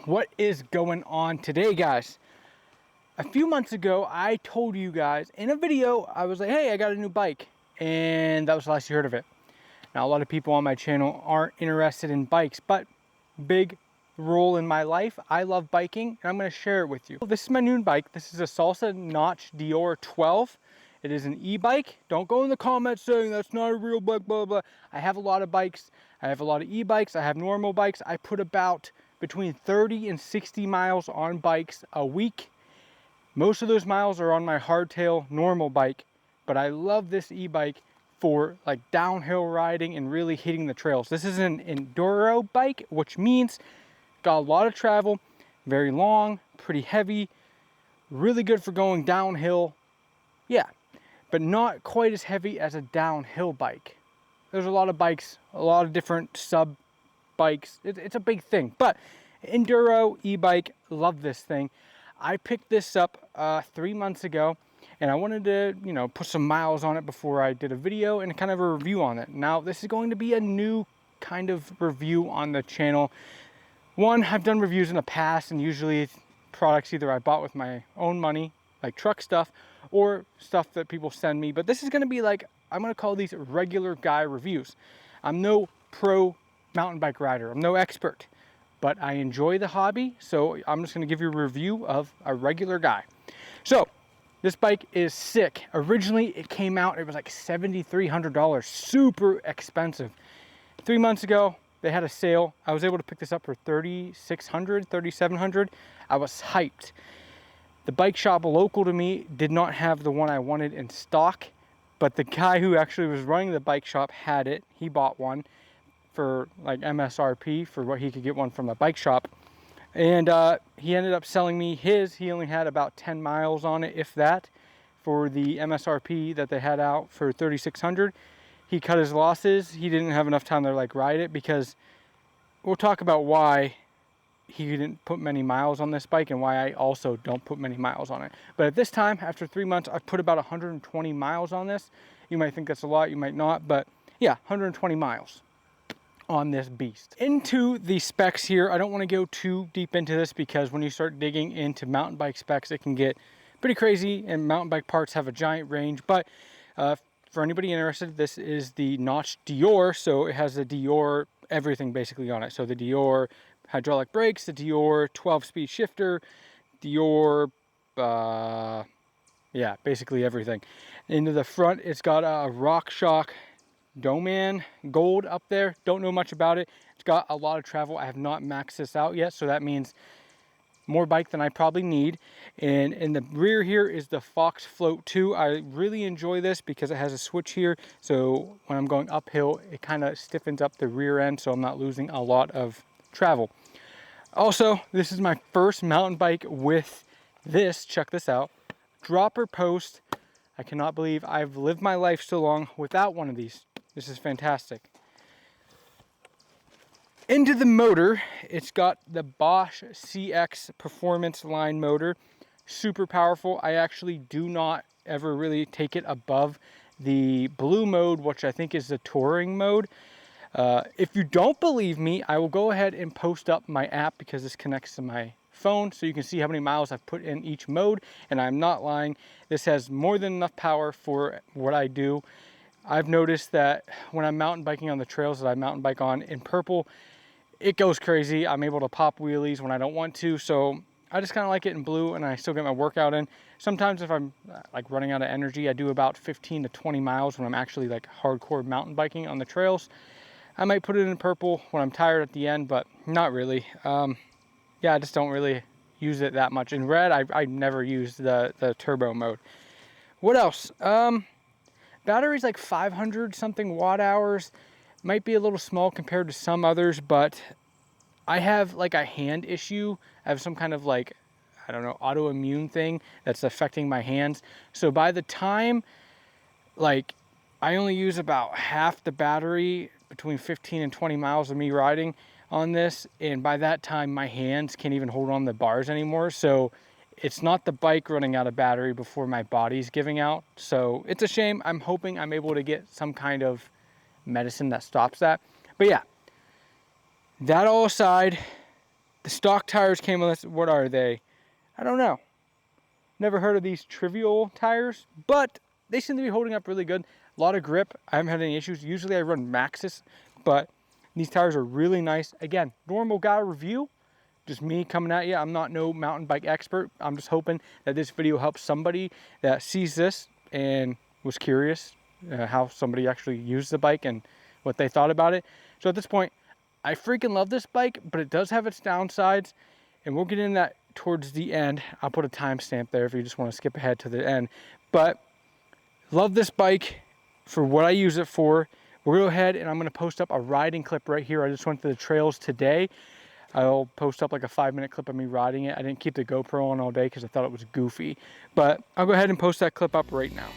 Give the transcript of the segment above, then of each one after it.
What is going on today, guys? A few months ago I told you guys in a video, I was like, hey, I got a new bike, and that was the last you heard of it. Now a lot of people on my channel aren't interested in bikes, but big role in my life, I love biking, and I'm going to share it with you. This is my new bike. This is a Salsa Notch Deore 12. It is an e-bike. Don't go in the comments saying that's not a real bike, blah, blah. I have a lot of bikes. I have a lot of e-bikes. I have normal bikes. I put about between 30 and 60 miles on bikes a week. Most of those miles are on my hardtail normal bike, but I love this e-bike for like downhill riding and really hitting the trails. This is an enduro bike, which means got a lot of travel, very long, pretty heavy, really good for going downhill. Yeah, but not quite as heavy as a downhill bike. There's a lot of bikes, a lot of different sub bikes. It's a big thing, but enduro e-bike, love this thing. I picked this up 3 months ago, and I wanted to, put some miles on it before I did a video and kind of a review on it. Now, this is going to be a new kind of review on the channel. One, I've done reviews in the past, and usually products either I bought with my own money, like truck stuff, or stuff that people send me. But this is going to be like, I'm going to call these regular guy reviews. I'm no pro mountain bike rider. I'm no expert, but I enjoy the hobby. So I'm just going to give you a review of a regular guy. So this bike is sick. Originally it came out, it was like $7,300, super expensive. 3 months ago, they had a sale. I was able to pick this up for $3,600, $3,700. I was hyped. The bike shop local to me did not have the one I wanted in stock, but the guy who actually was running the bike shop had it. He bought one for like MSRP for what he could get one from a bike shop. And he ended up selling me his. He only had about 10 miles on it, if that, for the MSRP that they had out for $3,600. He cut his losses. He didn't have enough time to like ride it, because we'll talk about why he didn't put many miles on this bike and why I also don't put many miles on it. But at this time, after 3 months, I've put about 120 miles on this. You might think that's a lot, you might not, but yeah, 120 miles on this beast. Into the specs here, I don't want to go too deep into this, because when you start digging into mountain bike specs, it can get pretty crazy, and mountain bike parts have a giant range. But for anybody interested, this is the Notch Deore, so it has the Deore everything basically on it. So the Deore hydraulic brakes, the Deore 12-speed shifter, Deore, yeah, basically everything. Into the front, it's got a RockShox Doman Gold up there. Don't know much about it. It's got a lot of travel. I have not maxed this out yet, so that means more bike than I probably need. And in the rear here is the Fox Float 2. I really enjoy this because it has a switch here, so when I'm going uphill, it kind of stiffens up the rear end, so I'm not losing a lot of travel. Also, this is my first mountain bike with this. Check this out. Dropper post. I cannot believe I've lived my life so long without one of these. This is fantastic. Into the motor, it's got the Bosch CX Performance line motor. Super powerful. I actually do not ever really take it above the blue mode, which I think is the touring mode. If you don't believe me, I will go ahead and post up my app, because this connects to my phone, so you can see how many miles I've put in each mode, and I'm not lying. This has more than enough power for what I do. I've noticed that when I'm mountain biking on the trails that I mountain bike on in purple, it goes crazy. I'm able to pop wheelies when I don't want to, so I just kind of like it in blue, and I still get my workout in. Sometimes if I'm like running out of energy, I do about 15 to 20 miles when I'm actually like hardcore mountain biking on the trails. I might put it in purple when I'm tired at the end, but not really. Yeah, I just don't really use it that much. In red, I never use the turbo mode. What else? Battery's like 500 something watt hours. Might be a little small compared to some others, but I have like a hand issue. I have some kind of like, I don't know, autoimmune thing that's affecting my hands. So by the time, like, I only use about half the battery between 15 and 20 miles of me riding on this, and by that time my hands can't even hold on the bars anymore. So it's not the bike running out of battery before my body's giving out. So it's a shame. I'm hoping I'm able to get some kind of medicine that stops that. But yeah, that all aside, The stock tires came with this. What are they? I don't know. Never heard of these trivial tires, but they seem to be holding up really good. A lot of grip. I haven't had any issues. Usually I run Maxxis, but these tires are really nice. Again, normal guy review. Just me coming at you. I'm not no mountain bike expert. I'm just hoping that this video helps somebody that sees this and was curious how somebody actually used the bike and what they thought about it. So at this point, I freaking love this bike, but it does have its downsides, and we'll get into that towards the end. I'll put a timestamp there if you just want to skip ahead to the end. But love this bike for what I use it for. We'll go ahead and I'm going to post up a riding clip right here. I just went to the trails today. I'll post up like a 5-minute clip of me riding it. I didn't keep the GoPro on all day because I thought it was goofy. But I'll go ahead and post that clip up right now.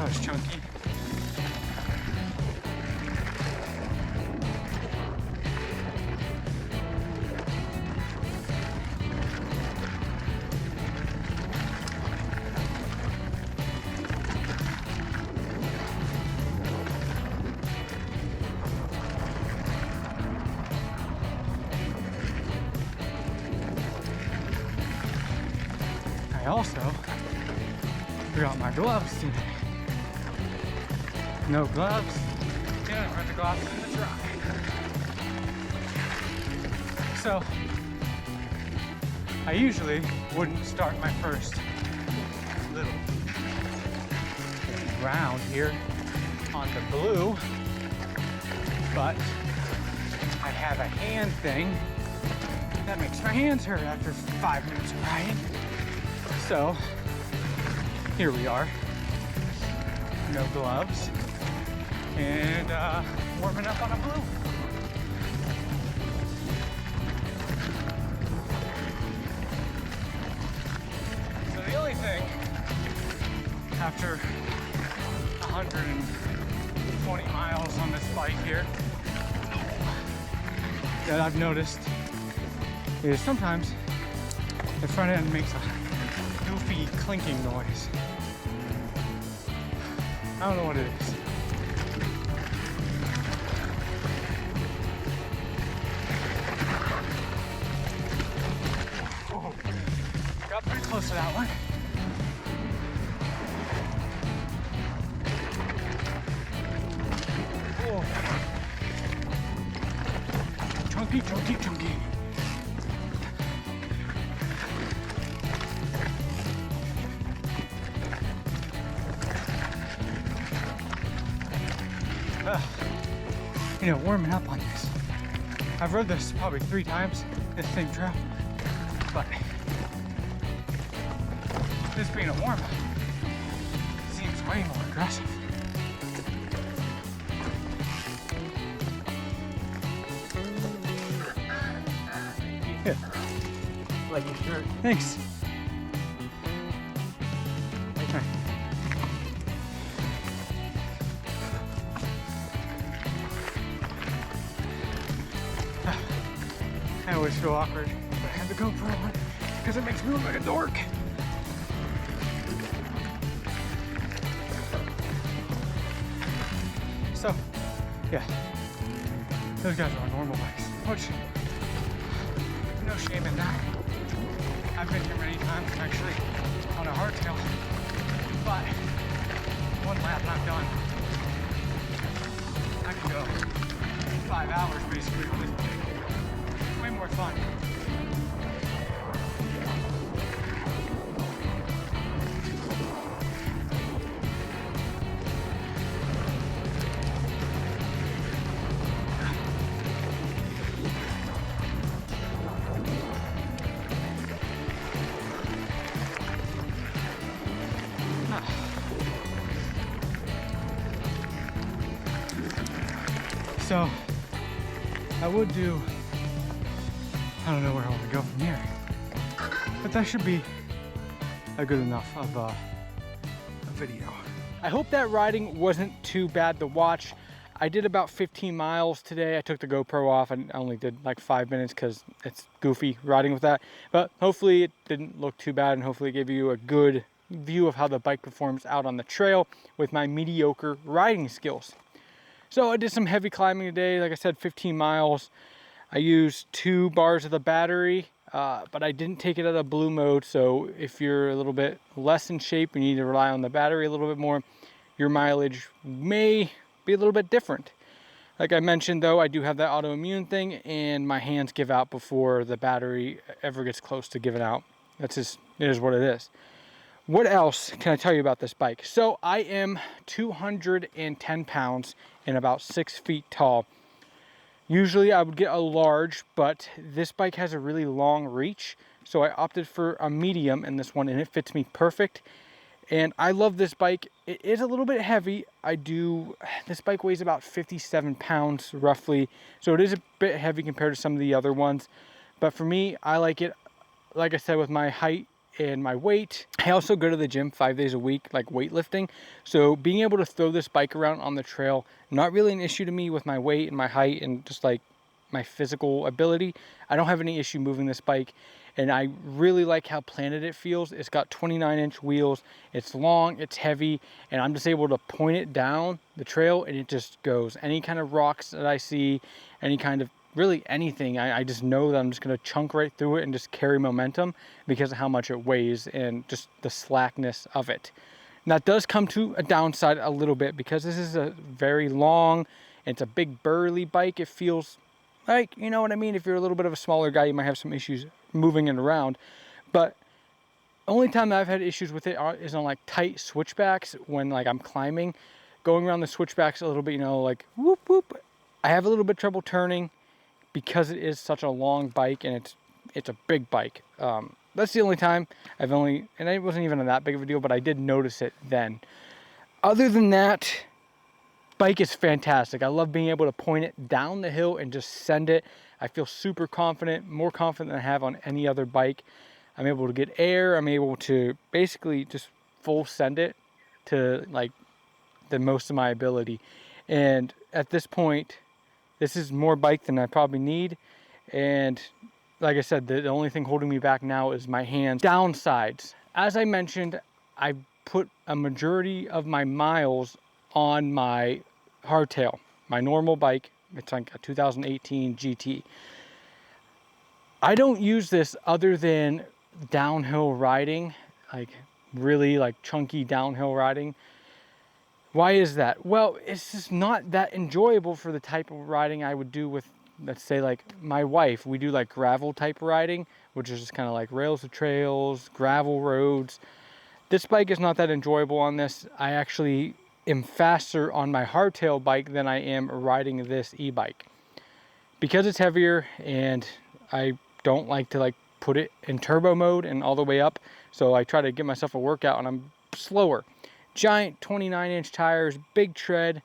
That was chunky. I also forgot my gloves today. No gloves. Yeah, I put the gloves in the truck. So, I usually wouldn't start my first little round here on the blue, but I have a hand thing that makes my hands hurt after 5 minutes of riding. So, here we are. No gloves. And warming up on a blue. So the only thing after 120 miles on this bike here that I've noticed is sometimes the front end makes a goofy clinking noise. I don't know what it is. Got pretty close to that one. Oh. Chunky, chunky, chunky. You know, warming up on this. I've rode this probably 3 times, this same trail, but this being a warm-up seems way more aggressive. Yeah. Like your shirt. Thanks. Okay. I always feel awkward when I have the GoPro on. because it makes me look like a dork. So, yeah, those guys are on normal bikes, which, no shame in that. I've been here many times actually on a hardtail, but one lap and I'm done. I can go 5 hours basically on this bike. Way more fun. So I would do, I don't know where I want to go from here, but that should be a good enough of a video. I hope that riding wasn't too bad to watch. I did about 15 miles today. I took the GoPro off and I only did like 5 minutes because it's goofy riding with that, but hopefully it didn't look too bad and hopefully it gave you a good view of how the bike performs out on the trail with my mediocre riding skills. So I did some heavy climbing today, like I said, 15 miles. I used 2 bars of the battery, but I didn't take it out of blue mode. So if you're a little bit less in shape, you need to rely on the battery a little bit more, your mileage may be a little bit different. Like I mentioned though, I do have that autoimmune thing and my hands give out before the battery ever gets close to giving out. That's just, it is what it is. What else can I tell you about this bike? So I am 210 pounds and about 6 feet tall. Usually I would get a large, but this bike has a really long reach. So I opted for a medium in this one and it fits me perfect. And I love this bike. It is a little bit heavy. This bike weighs about 57 pounds roughly. So it is a bit heavy compared to some of the other ones. But for me, I like it, like I said, with my height and my weight. I also go to the gym 5 days a week, like weightlifting. So being able to throw this bike around on the trail, not really an issue to me with my weight and my height and just like my physical ability. I don't have any issue moving this bike. And I really like how planted it feels. It's got 29-inch wheels. It's long, it's heavy, and I'm just able to point it down the trail and it just goes. Any kind of rocks that I see, any kind of really anything, I just know that I'm just going to chunk right through it and just carry momentum because of how much it weighs and just the slackness of it. Now that does come to a downside a little bit because this is a very long, it's a big burly bike. It feels like, you know what I mean? If you're a little bit of a smaller guy, you might have some issues moving it around. But only time that I've had issues with it is on like tight switchbacks when like I'm climbing. Going around the switchbacks a little bit, you know, like whoop, whoop. I have a little bit of trouble turning because it is such a long bike and it's a big bike. That's the only time and it wasn't even that big of a deal, but I did notice it then. Other than that, bike is fantastic. I love being able to point it down the hill and just send it. I feel super confident, more confident than I have on any other bike. I'm able to get air. I'm able to basically just full send it to like the most of my ability. And at this point, this is more bike than I probably need. And like I said, the only thing holding me back now is my hands. Downsides. As I mentioned, I put a majority of my miles on my hardtail, my normal bike. It's like a 2018 GT. I don't use this other than downhill riding, like really like chunky downhill riding. Why is that? Well, it's just not that enjoyable for the type of riding I would do with, let's say, like my wife. We do like gravel type riding, which is just kind of like rails to trails, gravel roads. This bike is not that enjoyable on this. I actually am faster on my hardtail bike than I am riding this e-bike. Because it's heavier and I don't like to like put it in turbo mode and all the way up, so I try to give myself a workout and I'm slower. Giant 29-inch tires, big tread.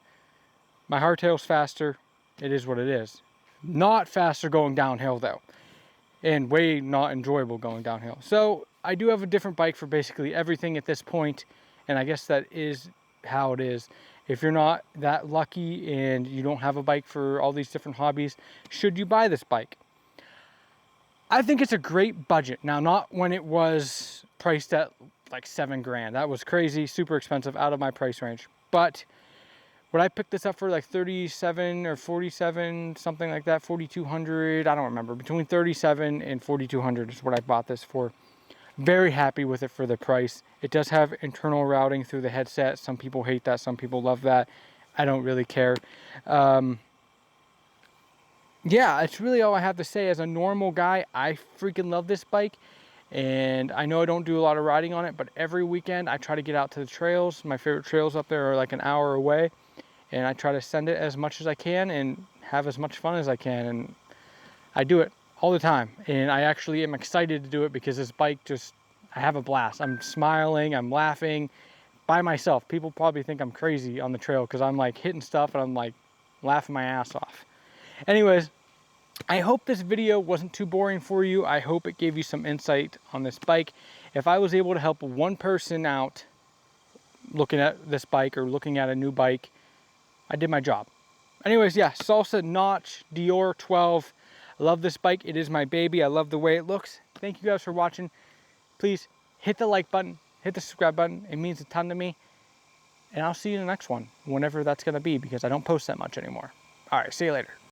My hardtail's faster. It is what it is. Not faster going downhill though, and way not enjoyable going downhill. So I do have a different bike for basically everything at this point, and I guess that is how it is. If you're not that lucky and you don't have a bike for all these different hobbies, should you buy this bike? I think it's a great budget. Now, not when it was priced at like $7 grand. That was crazy, super expensive, out of my price range. But would I pick this up for like 37 or 47, something like that, 4,200? I don't remember. Between 37 and 4,200 is what I bought this for. Very happy with it for the price. It does have internal routing through the headset. Some people hate that, some people love that. I don't really care. Yeah, it's really all I have to say. As a normal guy, I freaking love this bike. And I know I don't do a lot of riding on it, but every weekend I try to get out to the trails. My favorite trails up there are like an hour away. And I try to send it as much as I can and have as much fun as I can. And I do it all the time. And I actually am excited to do it because this bike just, I have a blast. I'm smiling, I'm laughing by myself. People probably think I'm crazy on the trail because I'm like hitting stuff and I'm like laughing my ass off. Anyways, I hope this video wasn't too boring for you. I hope it gave you some insight on this bike. If I was able to help one person out looking at this bike or looking at a new bike, I did my job. Anyways, yeah, Salsa Notch Deore 12. I love this bike. It is my baby. I love the way it looks. Thank you guys for watching. Please hit the like button, hit the subscribe button. It means a ton to me. And I'll see you in the next one, whenever that's going to be, because I don't post that much anymore. All right, see you later.